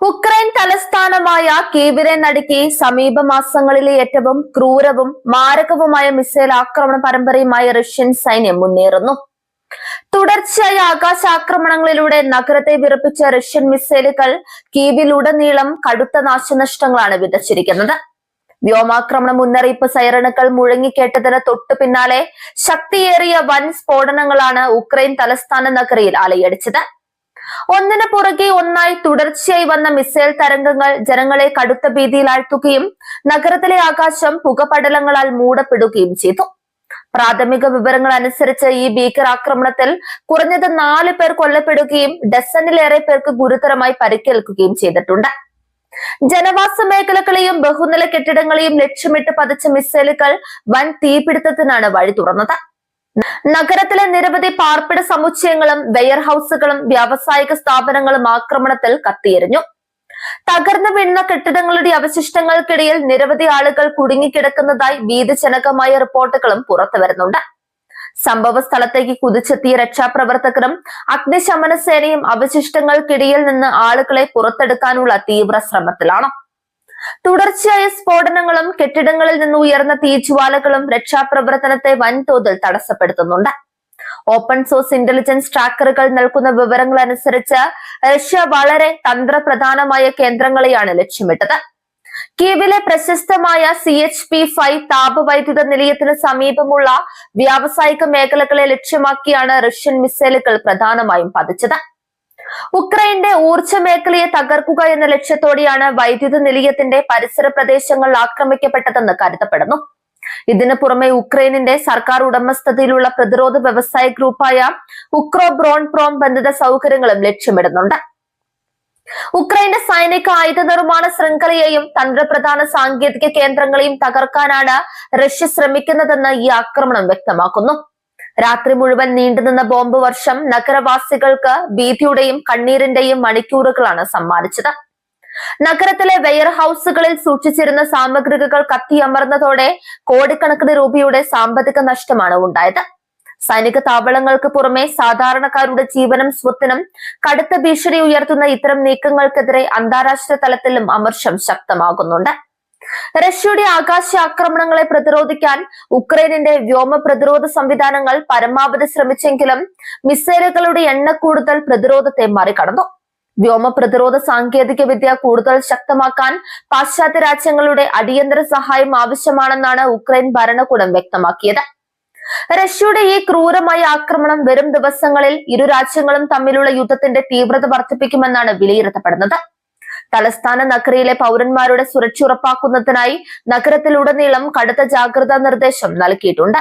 Ukraine തലസ്ഥാനമായ കീവിനെ നടുക്കി സമീപ മാസങ്ങളിലെ ഏറ്റവും ക്രൂരവും മാരകവുമായ മിസൈൽ ആക്രമണ പരമ്പരയുമായി റഷ്യൻ സൈന്യം മുന്നേറുന്നു. തുടർച്ചയായ ആകാശാക്രമണങ്ങളിലൂടെ നഗരത്തെ വിറപ്പിച്ച റഷ്യൻ മിസൈലുകൾ കീവിലുടനീളം കടുത്ത നാശനഷ്ടങ്ങളാണ് വിതച്ചിരിക്കുന്നത്. വ്യോമാക്രമണ മുന്നറിയിപ്പ് സൈറണുകൾ മുഴങ്ങിക്കേട്ടതിന് തൊട്ടു പിന്നാലെ ശക്തിയേറിയ വൻ സ്ഫോടനങ്ങളാണ് ഉക്രൈൻ തലസ്ഥാന നഗരിയിൽ അലയടിച്ചത്. ഒന്നിനു പുറകെ ഒന്നായി തുടർച്ചയായി വന്ന മിസൈൽ തരംഗങ്ങൾ ജനങ്ങളെ കടുത്ത ഭീതിയിലാഴ്ത്തുകയും നഗരത്തിലെ ആകാശം പുകപടലങ്ങളാൽ മൂടപ്പെടുകയും ചെയ്തു. പ്രാഥമിക വിവരങ്ങൾ അനുസരിച്ച് ഈ ഭീകരാക്രമണത്തിൽ കുറഞ്ഞത് 4 പേർ കൊല്ലപ്പെടുകയും ഡസനിലേറെ പേർക്ക് ഗുരുതരമായി പരിക്കേൽക്കുകയും ചെയ്തിട്ടുണ്ട്. ജനവാസ മേഖലകളെയും ബഹുനില കെട്ടിടങ്ങളെയും ലക്ഷ്യമിട്ട് പതിച്ച മിസൈലുകൾ വൻ തീപിടുത്തത്തിനാണ് വഴി തുറന്നത്. നഗരത്തിലെ നിരവധി പാർപ്പിട സമുച്ചയങ്ങളും വെയർഹൌസുകളും വ്യാവസായിക സ്ഥാപനങ്ങളും ആക്രമണത്തിൽ കത്തിയെരിഞ്ഞു. തകർന്നു വീഴുന്ന കെട്ടിടങ്ങളുടെ അവശിഷ്ടങ്ങൾക്കിടയിൽ നിരവധി ആളുകൾ കുടുങ്ങിക്കിടക്കുന്നതായി ഭീതിജനകമായ റിപ്പോർട്ടുകളും പുറത്തുവരുന്നുണ്ട്. സംഭവ സ്ഥലത്തേക്ക് കുതിച്ചെത്തിയ രക്ഷാപ്രവർത്തകരും അഗ്നിശമന സേനയും അവശിഷ്ടങ്ങൾക്കിടയിൽ നിന്ന് ആളുകളെ പുറത്തെടുക്കാനുള്ള തീവ്ര ശ്രമത്തിലാണ്. തുടർച്ചയായ സ്ഫോടനങ്ങളും കെട്ടിടങ്ങളിൽ നിന്ന് ഉയർന്ന തീജ്വാലകളും രക്ഷാപ്രവർത്തനത്തെ വൻതോതിൽ തടസ്സപ്പെടുത്തുന്നുണ്ട്. ഓപ്പൺ സോഴ്സ് ഇന്റലിജൻസ് ട്രാക്കറുകൾ നൽകുന്ന വിവരങ്ങൾ അനുസരിച്ച് റഷ്യ വളരെ തന്ത്രപ്രധാനമായ കേന്ദ്രങ്ങളെയാണ് ലക്ഷ്യമിട്ടത്. കീവിലെ പ്രശസ്തമായ CHP-5 താപവൈദ്യുത നിലയത്തിന് സമീപമുള്ള വ്യാവസായിക മേഖലകളെ ലക്ഷ്യമാക്കിയാണ് റഷ്യൻ മിസൈലുകൾ പ്രധാനമായും പതിച്ചത്. ഉക്രൈന്റെ ഊർജ്ജ മേഖലയെ തകർക്കുക എന്ന ലക്ഷ്യത്തോടെയാണ് വൈദ്യുത നിലയത്തിന്റെ പരിസര പ്രദേശങ്ങൾ ആക്രമിക്കപ്പെട്ടതെന്ന് കരുതപ്പെടുന്നു. ഇതിനു പുറമെ ഉക്രൈനിന്റെ സർക്കാർ ഉടമസ്ഥതയിലുള്ള പ്രതിരോധ വ്യവസായ ഗ്രൂപ്പായ ഉക്രോബ്രോൺപ്രോം ബന്ധിത സൗകര്യങ്ങളും ലക്ഷ്യമിടുന്നുണ്ട്. ഉക്രൈന്റെ സൈനിക ആയുധ നിർമ്മാണ ശൃംഖലയെയും തന്ത്രപ്രധാന സാങ്കേതിക കേന്ദ്രങ്ങളെയും തകർക്കാനാണ് റഷ്യ ശ്രമിക്കുന്നതെന്ന് ഈ ആക്രമണം വ്യക്തമാക്കുന്നു. രാത്രി മുഴുവൻ നീണ്ടുനിന്ന ബോംബ് വർഷം നഗരവാസികൾക്ക് ഭീതിയുടെയും കണ്ണീരിന്റെയും മണിക്കൂറുകളാണ് സമ്മാനിച്ചത്. നഗരത്തിലെ വെയർ ഹൌസുകളിൽ സൂക്ഷിച്ചിരുന്ന സാമഗ്രികൾ കത്തിയമർന്നതോടെ കോടിക്കണക്കിന് രൂപയുടെ സാമ്പത്തിക നഷ്ടമാണ് ഉണ്ടായത്. സൈനിക താവളങ്ങൾക്ക് പുറമെ സാധാരണക്കാരുടെ ജീവനും സ്വത്തിനും കടുത്ത ഭീഷണി ഉയർത്തുന്ന ഇത്തരം നീക്കങ്ങൾക്കെതിരെ അന്താരാഷ്ട്ര തലത്തിലും അമർഷം ശക്തമാകുന്നുണ്ട്. റഷ്യയുടെ ആകാശ ആക്രമണങ്ങളെ പ്രതിരോധിക്കാൻ ഉക്രൈനിന്റെ വ്യോമ പ്രതിരോധ സംവിധാനങ്ങൾ പരമാവധി ശ്രമിച്ചെങ്കിലും മിസൈലുകളുടെ എണ്ണ കൂടുതൽ പ്രതിരോധത്തെ മറികടന്നു. വ്യോമ പ്രതിരോധ സാങ്കേതിക വിദ്യ കൂടുതൽ ശക്തമാക്കാൻ പാശ്ചാത്യ രാജ്യങ്ങളുടെ അടിയന്തര സഹായം ആവശ്യമാണെന്നാണ് ഉക്രൈൻ ഭരണകൂടം വ്യക്തമാക്കിയത്. റഷ്യയുടെ ഈ ക്രൂരമായ ആക്രമണം വരും ദിവസങ്ങളിൽ ഇരു രാജ്യങ്ങളും തമ്മിലുള്ള യുദ്ധത്തിന്റെ തീവ്രത വർദ്ധിപ്പിക്കുമെന്നാണ് വിലയിരുത്തപ്പെടുന്നത്. തലസ്ഥാന നഗരിയിലെ പൗരന്മാരുടെ സുരക്ഷ ഉറപ്പാക്കുന്നതിനായി നഗരത്തിലുടനീളം കടുത്ത ജാഗ്രതാ നിർദ്ദേശം നൽകിയിട്ടുണ്ട്.